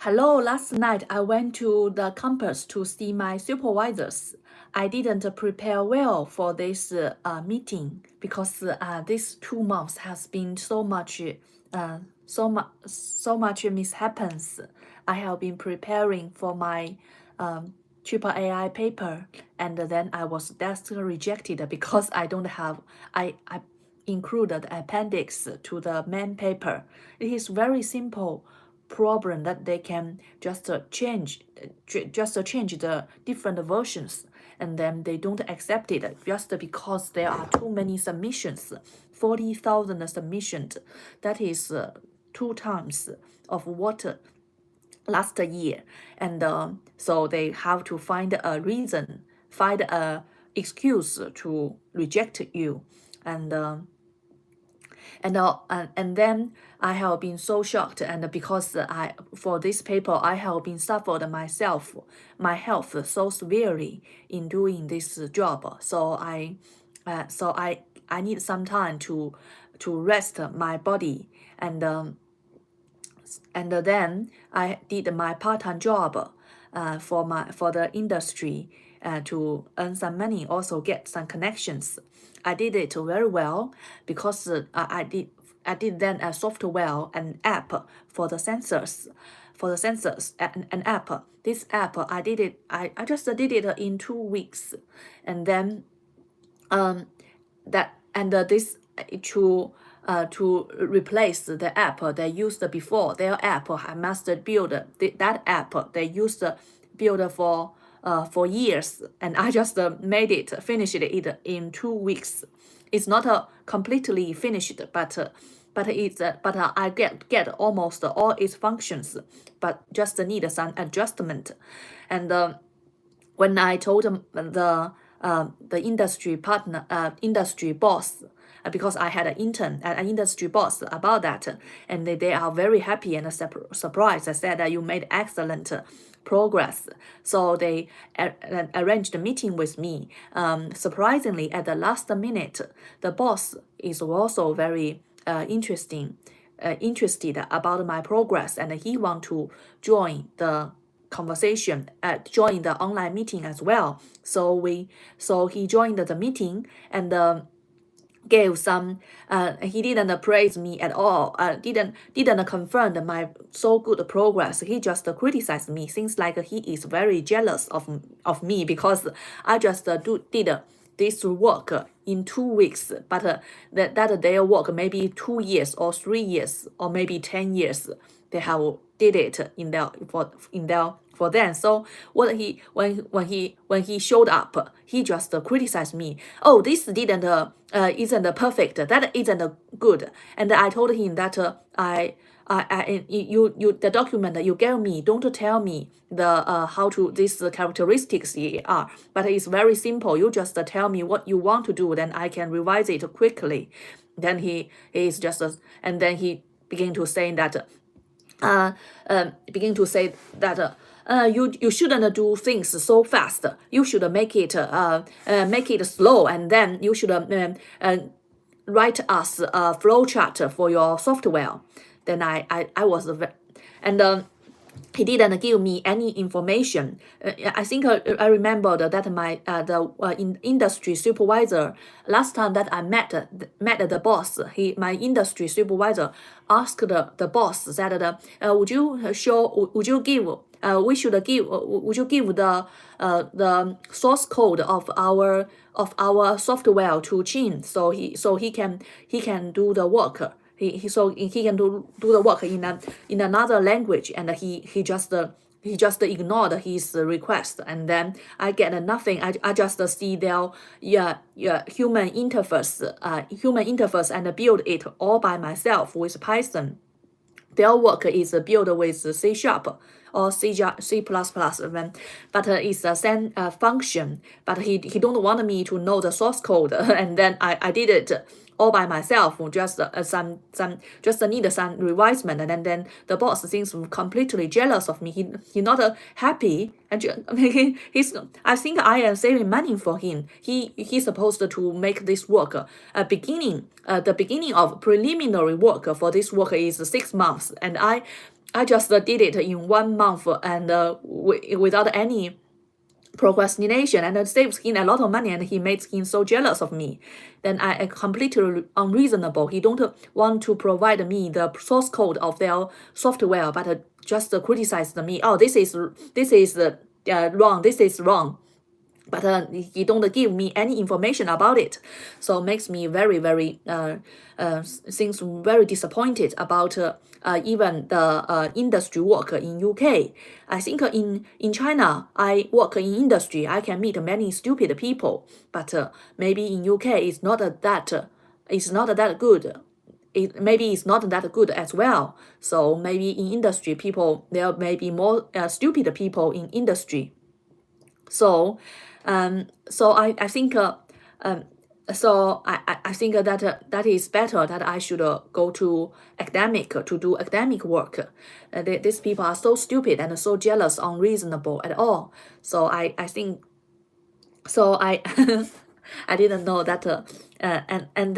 Hello, last night I went to the campus to see my supervisors. I didn't prepare well for this meeting because these 2 months has been so much mishaps. I have been preparing for my triple AI paper, and then I was just rejected because I don't have I included appendix to the main paper. It is very simple problem that they can just change the different versions, and then they don't accept it just because there are too many submissions, 40,000 submissions. That is 2 times of what last year, and so they have to find a reason, find a excuse to reject you, and and then I have been so shocked, and because I for this paper I have been suffered myself, my health so severely in doing this job. So I need some time to rest my body, and then I did my part-time job for the industry to earn some money, also get some connections. I did it very well because I did then a software and app for the sensors, an app. This app I just did it in 2 weeks, and then that and this to replace the app they used before. Their app I must build that app they used build for years, and I just finished it in 2 weeks. It's not completely finished, but I get almost all its functions, but just need some adjustment. And when I told the industry boss, because I had an intern at an industry boss about that, and they are very happy and surprised. I said that you made excellent progress. So they arranged a meeting with me. Surprisingly, at the last minute, the boss is also very interested about my progress, and he want to join the conversation, join the online meeting as well. So he joined the meeting, and gave some he didn't praise me at all, didn't confirm my so good progress. He just criticized me. Seems like he is very jealous of me because I just did this work in 2 weeks, but that their work maybe 2 years or 3 years or maybe 10 years they have did it in their for them. So when he showed up, he just criticized me. Oh, this didn't isn't perfect. That isn't good. And I told him that you the document that you gave me, don't tell me the how to these characteristics are, but it's very simple. You just tell me what you want to do, then I can revise it quickly. Then he is just and then he began to say that you shouldn't do things so fast. You should make it slow, and then you should write us a flow chart for your software. Then I was and he didn't give me any information. I think I remembered that my industry supervisor, last time that I met the boss, my industry supervisor asked the boss that would you give would you give the source code of our software to Chin, so he can do the work. He can do the work in another language, and he just ignored his request, and then I get nothing. I just see their human interface and build it all by myself with Python. Their work is built with C# or C++, but it's a same function. But he don't want me to know the source code, and then I did it all by myself. Just need some revisement, and then the boss seems completely jealous of me. He not happy, and I think I am saving money for him. He's supposed to make this work the beginning of preliminary work for this work is 6 months, and I just did it in 1 month and without any procrastination, and it saves him a lot of money, and he makes him so jealous of me. Then I completely unreasonable. He don't want to provide me the source code of their software, but just criticize me. Oh, this is wrong. This is wrong. But he don't give me any information about it, so makes me very things very disappointed about even the industry work in UK. I think in China, I work in industry, I can meet many stupid people, but maybe in UK it's not that good. Maybe it's not that good as well. So maybe in industry, there may be more stupid people in industry. So I think I think that is better that I should go to to do academic work. These people are so stupid and so jealous, unreasonable at all. So I think so I I didn't know that and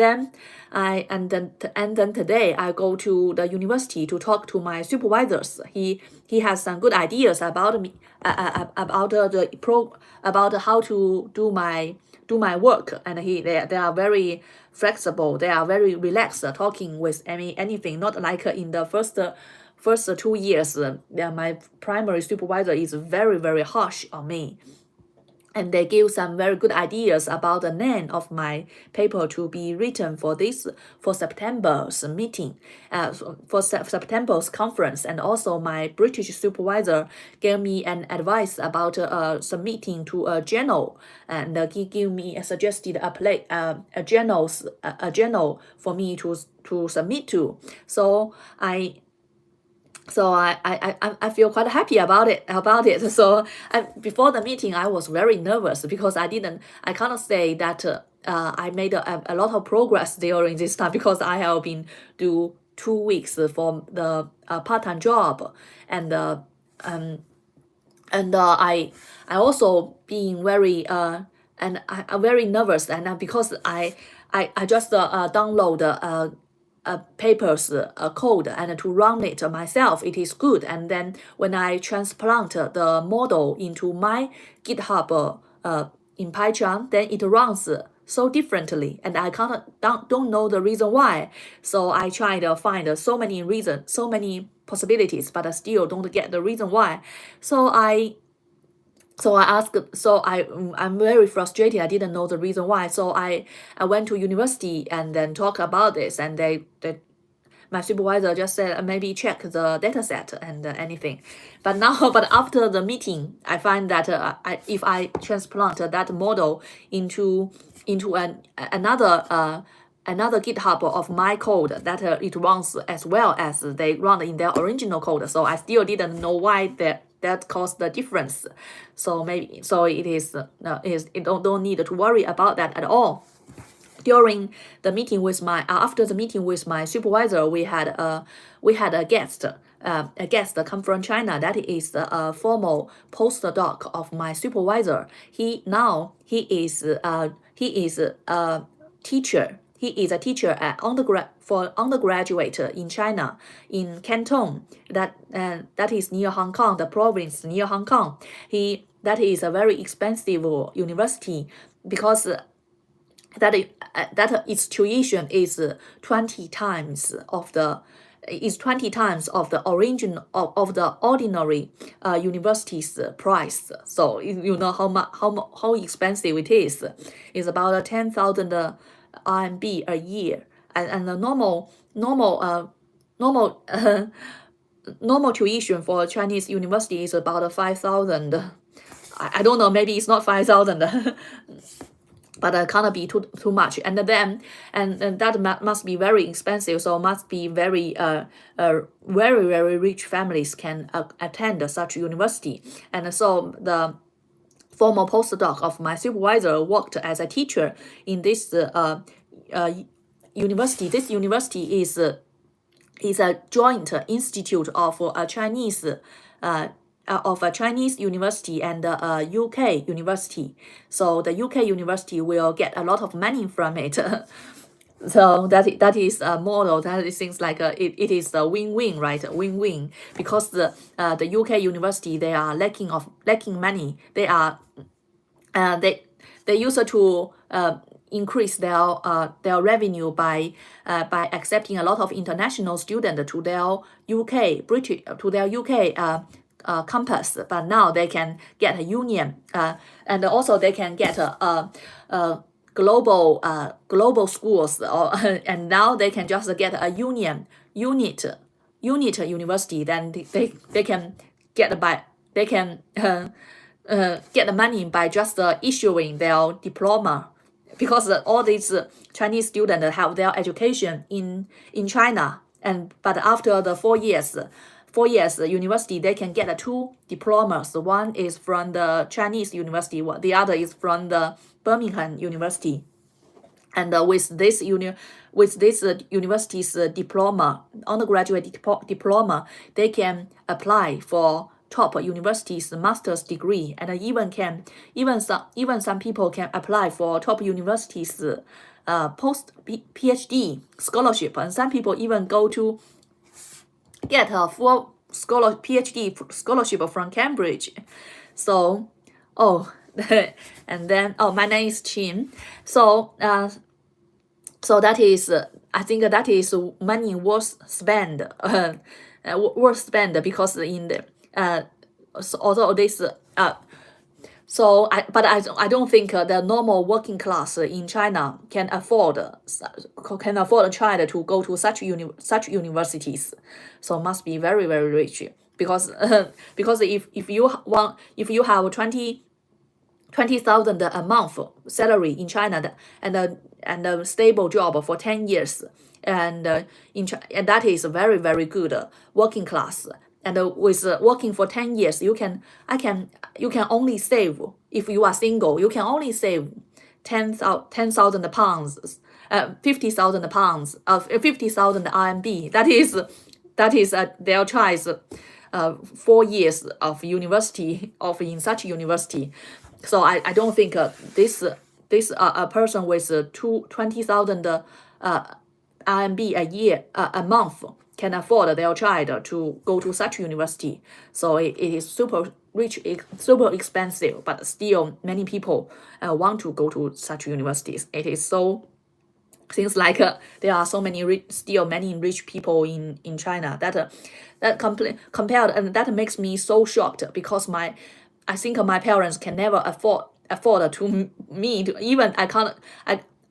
then today I go to the university to talk to my supervisors. He has some good ideas about me about how to do my work, and they are very flexible, they are very relaxed talking with anything, not like in the first 2 years. My primary supervisor is very harsh on me, and they give some very good ideas about the name of my paper to be written for September's meeting, for September's conference. And also my British supervisor gave me an advice about submitting to a journal, and he gave me suggested a journal for me to submit to. So I feel quite happy about it. So before the meeting, I was very nervous because I cannot say that I made a lot of progress during this time, because I have been do 2 weeks for the part-time job, and I also being very and I'm very nervous, and because I just download papers code and to run it myself, it is good. And then when I transplant the model into my GitHub in Python, then it runs so differently, and I don't know the reason why. So I try to find so many reasons, so many possibilities, but I still don't get the reason why. So I'm very frustrated. I didn't know the reason why. So I went to university and then talk about this, and my supervisor just said maybe check the data set and anything. But after the meeting, I find that if I transplant that model into another GitHub of my code, that it runs as well as they run in their original code. So I still didn't know why that caused the difference. So it is it don't need to worry about that at all. During the meeting with after the meeting with my supervisor, we had a guest come from China. That is a formal postdoc of my supervisor. He is a teacher. He is a teacher at undergraduate in China, in Canton. That is near Hong Kong, the province near Hong Kong. That is a very expensive university, because that its tuition is 20 times of the ordinary university's price. So you know how expensive it is. It's about 10,000 RMB a year, and the normal tuition for Chinese university is about 5,000. I don't know, maybe it's not 5,000. But cannot be too much, and that must be very expensive. So must be very very rich families can attend such university. And so the former postdoc of my supervisor worked as a teacher in this university. This university is a joint institute of a Chinese university and a UK university. So the UK university will get a lot of money from it. So that is a model that it seems like it is a win-win, right? A win-win, because the UK university, they are lacking money. They used to increase their revenue by accepting a lot of international students to their UK campus, but now they can get a union, and also they can get a global schools, or and now they can just get a unit university. Then they can get by they can get the money by just issuing their diploma, because all these Chinese students have their education in China, and but after the 4 years university, they can get two diplomas. One is from the Chinese university, the other is from the Birmingham University. And with this university's diploma, undergraduate diploma, they can apply for top universities master's degree, and even some people can apply for top universities post PhD scholarship, and some people even go to get a full PhD scholarship from Cambridge. So, and then my name is Chin. So that is, I think that is money worth spend, because in the although this but I don't think the normal working class in China can afford a child to go to such universities. So must be very, very rich, because because if you have 20,000 a month salary in China, and a stable job for 10 years, and and that is very, very good working class. And with working for 10 years, you can only save, if you are single, you can only save 10,000 pounds, 50,000 pounds, 50,000 RMB. That is their choice. 4 years of university, in such university. So I don't think this a person with 20,000 RMB a year, a month, can afford their child to go to such university. So it is super rich, super expensive, but still many people want to go to such universities. It is so, seems like there are so many still many rich people in China that compared, and that makes me so shocked, because I think my parents can never afford to me to,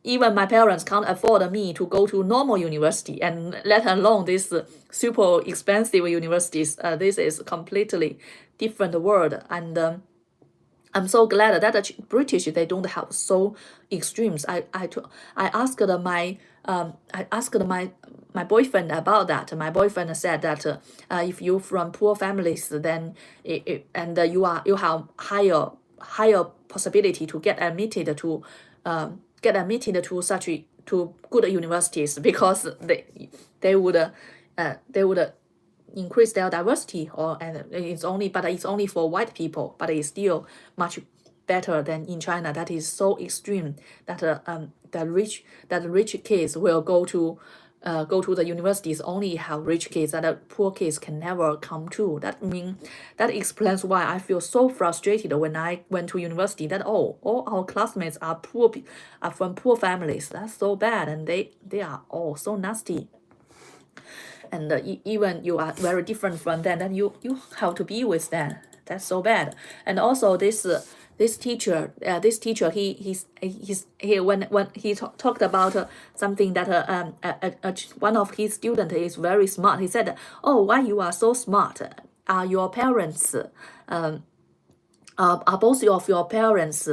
even my parents can't afford me to go to normal university, and let alone this super expensive universities. This is completely different world, and I'm so glad that the British, they don't have so extremes. I asked my boyfriend about that. My boyfriend said that if you from poor families, then you have higher possibility to get admitted to such to good universities, because they would increase their diversity, and it's only for white people, but it's still much better than in China. That is so extreme that the rich kids will go to the universities, only have rich kids, and the poor kids can never come to. That explains why I feel so frustrated when I went to university, that all our classmates are from poor families. That's so bad, and they are all so nasty. And even you are very different from them, then you have to be with them. That's so bad. And also this teacher, when he talked about something that one of his students is very smart. He said, "Oh, why you are so smart? Are your parents are both of your parents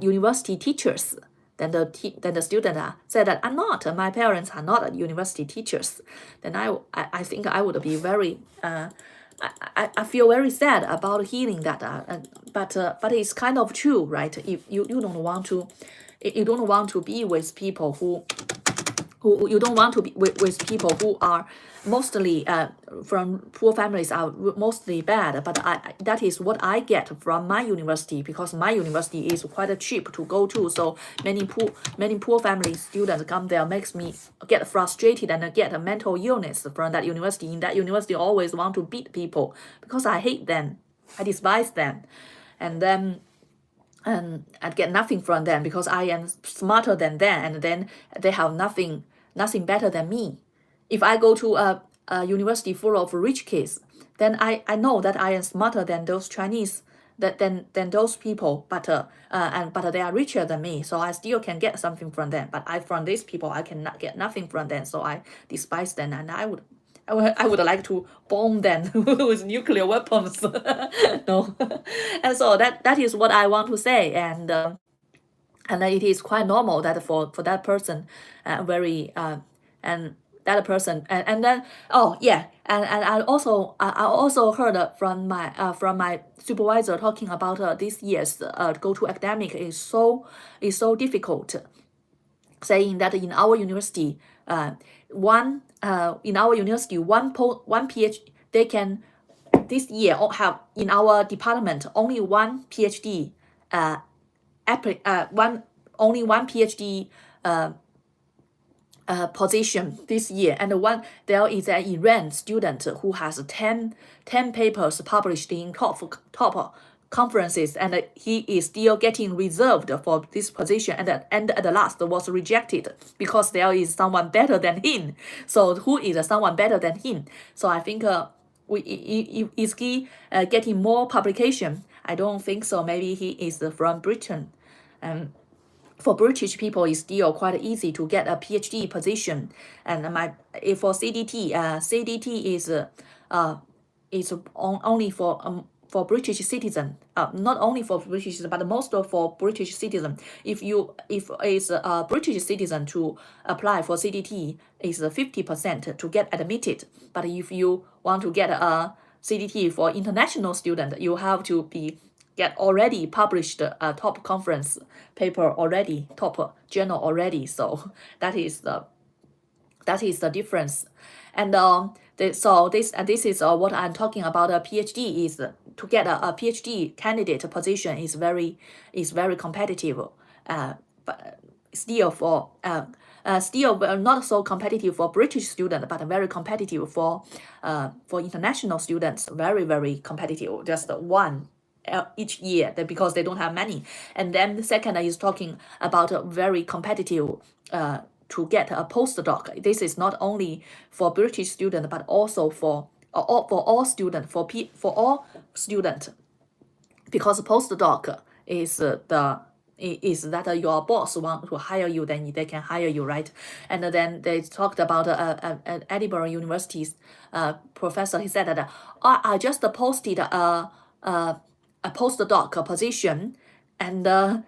university teachers?" Then the student said that, "I'm not. My parents are not university teachers." Then I think I would be very I feel very sad about hearing that. But it's kind of true, right? If you don't want to be with people who you don't want to be with people who are mostly from poor families, are mostly bad. But that is what I get from my university, because my university is quite cheap to go to. So many poor family students come there, makes me get frustrated and get a mental illness from that university. In that university, I always want to beat people because I hate them, I despise them, and then I'd get nothing from them because I am smarter than them, and then they have nothing better than me. If I go to a university full of rich kids, then I know that I am smarter than those Chinese, than those people, but they are richer than me, so I still can get something from them. But from these people, I cannot get nothing from them, so I despise them, and I would like to bomb them with nuclear weapons. No, and so that is what I want to say, and it is quite normal that for that person, very and that person, and then oh yeah, and I also heard from my supervisor talking about this year's go to academic is so difficult, saying that in our university, one PhD, they can this year have in our department only one PhD, only one PhD position this year, and there is an Iran student who has 10 papers published in top conferences, and he is still getting reserved for this position, and at the last was rejected because there is someone better than him. So who is someone better than him? So I think is he getting more publication? I don't think so. Maybe he is from Britain. For British people, it's still quite easy to get a PhD position. And for CDT, CDT is only for British citizen. Not only for British, but most for British citizen. If it's a British citizen to apply for CDT, is 50% to get admitted. But if you want to get a CDT for international student, you have to get already published a top conference paper already, top journal already. So that is the difference. And this is what I'm talking about. A PhD is to get a PhD candidate position is very competitive. But still not so competitive for British students, but very competitive for international students. Very competitive. Just one each year, because they don't have money. And then the second is talking about a very competitive to get a postdoc. This is not only for British students, but also for all students, for all students, because postdoc is that your boss want to hire you, then they can hire you, right? And then they talked about Edinburgh University's professor. He said that I just posted a postdoc position, and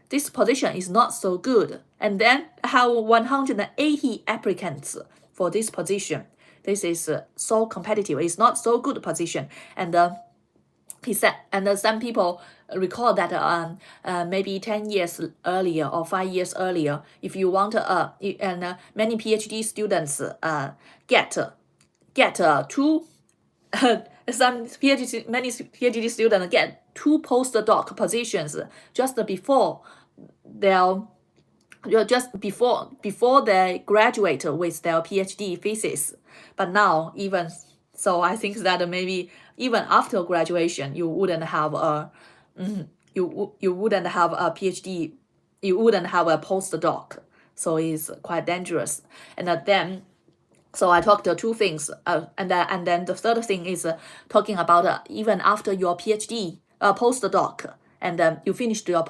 this position is not so good, and then I have 180 applicants for this position. This is so competitive. It's not so good position. And he said, and some people recall that maybe 10 years earlier or 5 years earlier, if you want many PhD students get two many PhD students get 2 postdoc positions just before they graduate with their PhD thesis. But now, even so, I think that maybe even after graduation, you wouldn't have a PhD, you wouldn't have a postdoc. So it's quite dangerous. And then, so I talked 2 things, and then the third thing is talking about even after your PhD postdoc, and you finished your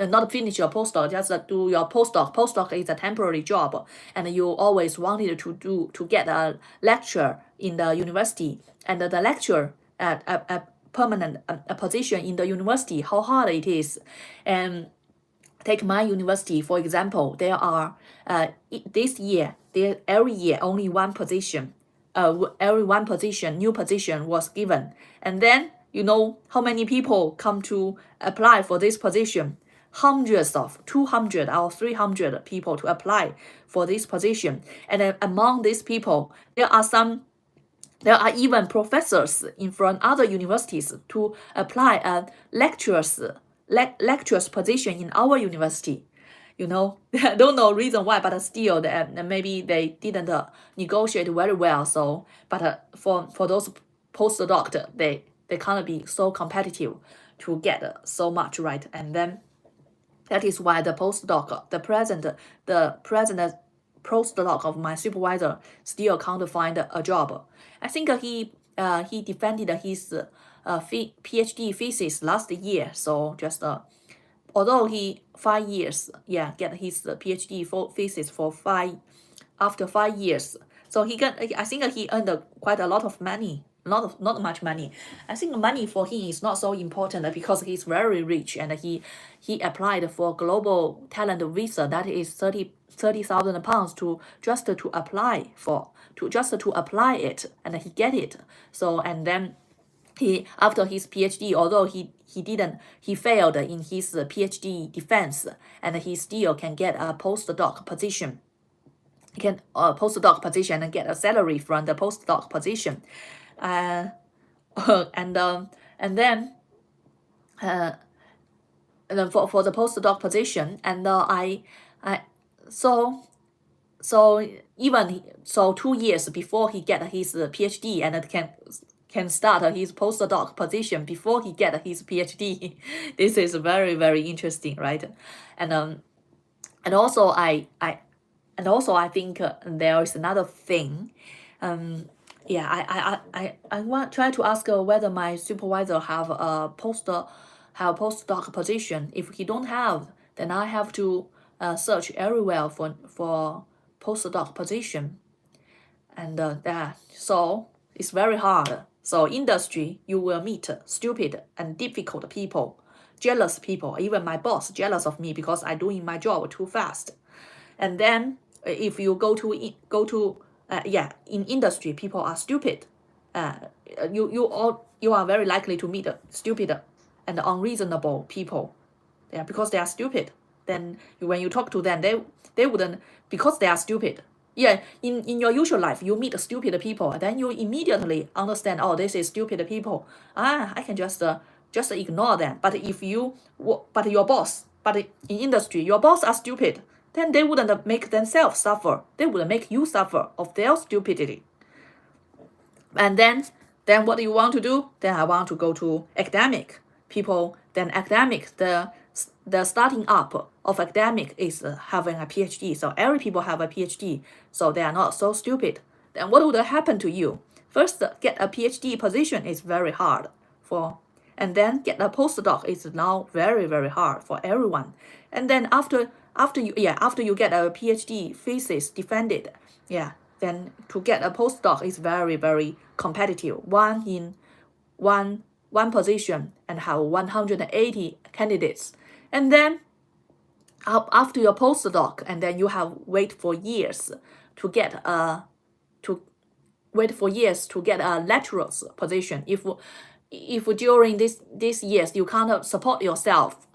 not finish your postdoc, just do your postdoc. Postdoc is a temporary job, and you always wanted to get a lecture in the university, and the lecture at a permanent position in the university, how hard it is. And take my university for example. There are this year, every year only one position. Every one position, new position was given, and then you know how many people come to apply for this position? hundreds of 200 or 300 people to apply for this position. And then among these people, there are even professors from other universities to apply a lecturer's position in our university. I don't know reason why, but still, maybe they didn't negotiate very well. So, but for those postdoc, they can't be so competitive to get so much, right? And then that is why the postdoc, the present postdoc of my supervisor still can't find a job. I think he defended his PhD thesis last year. So just although he 5 years, get his PhD thesis for after 5 years. So I think he earned quite a lot of money. Not much money. I think money for him is not so important because he's very rich, and he applied for global talent visa that is 30,000 pounds to apply it, and he get it. So, and then he, after his PhD, although he failed in his PhD defense, and he still can get a postdoc position. He can postdoc position and get a salary from the postdoc position. And then for the postdoc position, and even 2 years before he get his PhD, and can start his postdoc position before he get his PhD. This is very, very interesting, right? And also I think there is another thing. I want try to ask whether my supervisor have a postdoc position. If he don't have, then I have to search everywhere for postdoc position. And so it's very hard. So industry, you will meet stupid and difficult people, jealous people. Even my boss jealous of me because I doing my job too fast. And then if you go to in industry, people are stupid. You are very likely to meet stupid and unreasonable people. Yeah, because they are stupid. Then when you talk to them, they wouldn't, because they are stupid. Yeah, in your usual life, you meet stupid people, and then you immediately understand, oh, this is stupid people. I can just ignore them. But if you, but in industry, your boss are stupid, then they wouldn't make themselves suffer. They would make you suffer of their stupidity. And then what do you want to do? Then I want to go to academic people. Then academic, the starting up of academic is having a PhD. So every people have a PhD, so they are not so stupid. Then what would happen to you? First, get a PhD position is very hard and then get a postdoc is now very, very hard for everyone. And then after you get a PhD thesis defended, then to get a postdoc is very, very competitive. One position and have 180 candidates. And then after your postdoc, and then you have wait for years to get a lecturer's position. If during these years you can't support yourself,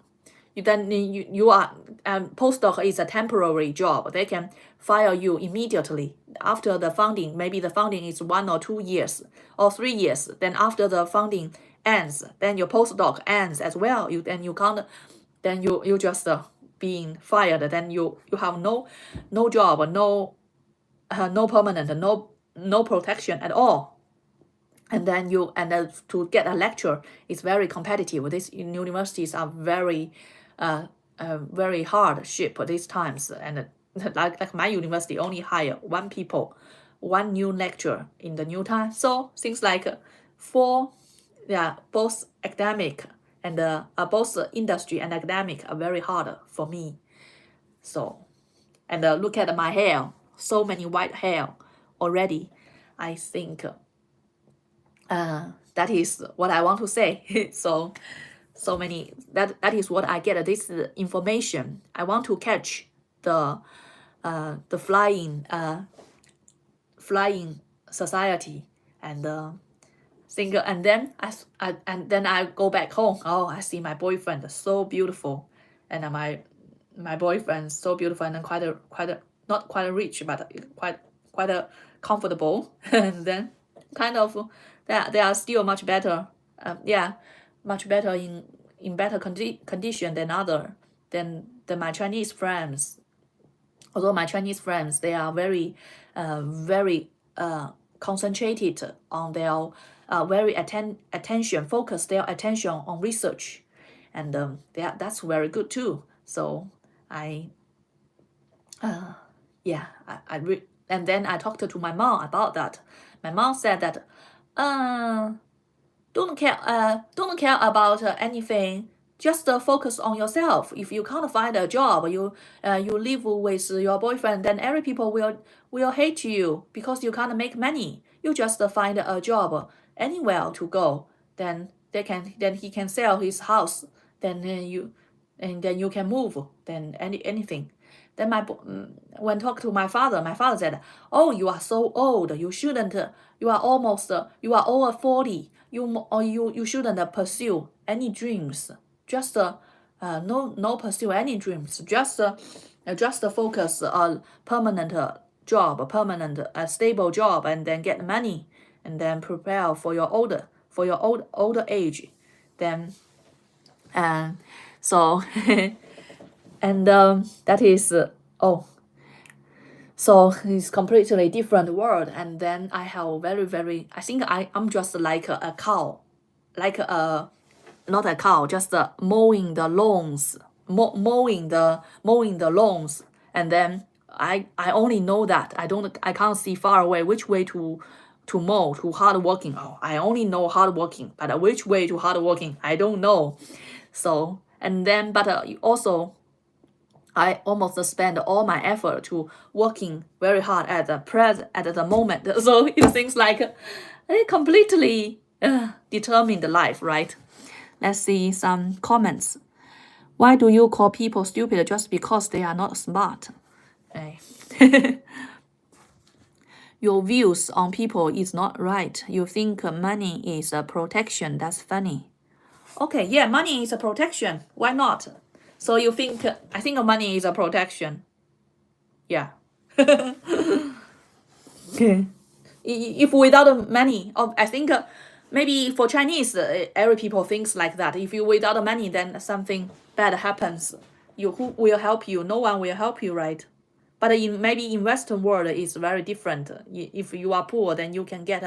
then you are postdoc is a temporary job. They can fire you immediately after the funding. Maybe the funding is 1 or 2 years or 3 years. Then after the funding ends, then your postdoc ends as well. You can't. Then you just being fired. Then you have no job, no permanent, no protection at all. And then to get a lecture is very competitive. These universities are very very hardship these times. And like my university only hire one new lecturer in the new time. So things like both academic and both industry and academic are very hard for me. So, and look at my hair, so many white hair already. I think that is what I want to say. So many, that is what I get this information. I want to catch the flying society, and single, and then I go back home. Oh, I see my boyfriend, so beautiful, and my boyfriend so beautiful and not quite rich, but quite a comfortable, and then kind of they are still much better, yeah, much better in better condition than my Chinese friends. Although my Chinese friends, they are very concentrated on their attention, focus their attention on research, and that's very good too. So I yeah, and then I talked to my mom about that. My mom said that don't care about anything. Just focus on yourself. If you can't find a job, you live with your boyfriend, then every people will hate you because you can't make money. You just find a job anywhere to go. Then he can sell his house. Then you can move. Then anything. Then when talk to my father said, "Oh, you are so old. You shouldn't. You are almost. You are over 40. You shouldn't pursue any dreams. Just no pursue any dreams. Just focus on permanent permanent stable job, and then get money, and then prepare for your older age. Then so and that is so it's completely different world. And then I have very I think I'm just like a cow, like a not a cow, just mowing the lawns, mowing the lawns. And then I only know that I can't see far away which way to mow, to hard working. Oh, I only know hard working, but which way to hard working I don't know. So and then but also I almost spend all my effort to working very hard at the moment. So it seems like a completely determined life, right? Let's see some comments. Why do you call people stupid just because they are not smart? Your views on people is not right. You think money is a protection. That's funny. Okay, yeah, money is a protection. Why not? So you think, I think money is a protection. Yeah. Okay. If without money, I think maybe for Chinese, every people thinks like that. If you without money, then something bad happens. Who will help you? No one will help you, right? But maybe in Western world, it's very different. If you are poor, then you can get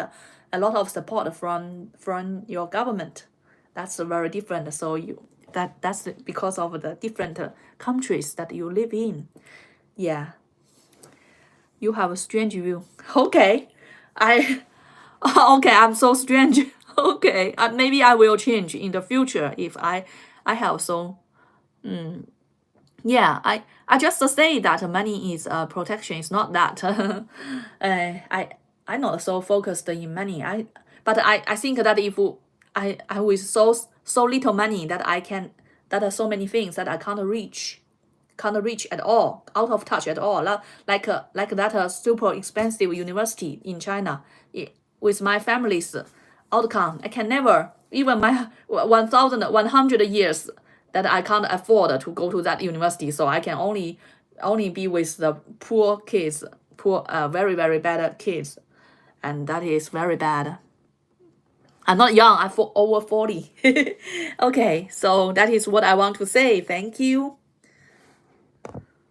a lot of support from your government. That's very different. So that's because of the different countries that you live in. Yeah. You have a strange view. Okay. Okay, I'm so strange. Okay. Maybe I will change in the future if I have so yeah, I just say that money is protection. It's not that I'm not so focused in money. But I think that if I with so little money that that are so many things that I can't reach at all, out of touch at all. Like that super expensive university in China. With my family's outcome, I can never, even my 1,100 years that I can't afford to go to that university. So I can only be with the poor kids, very bad kids, and that is very bad. I'm not young. I'm over 40. Okay, so that is what I want to say. Thank you.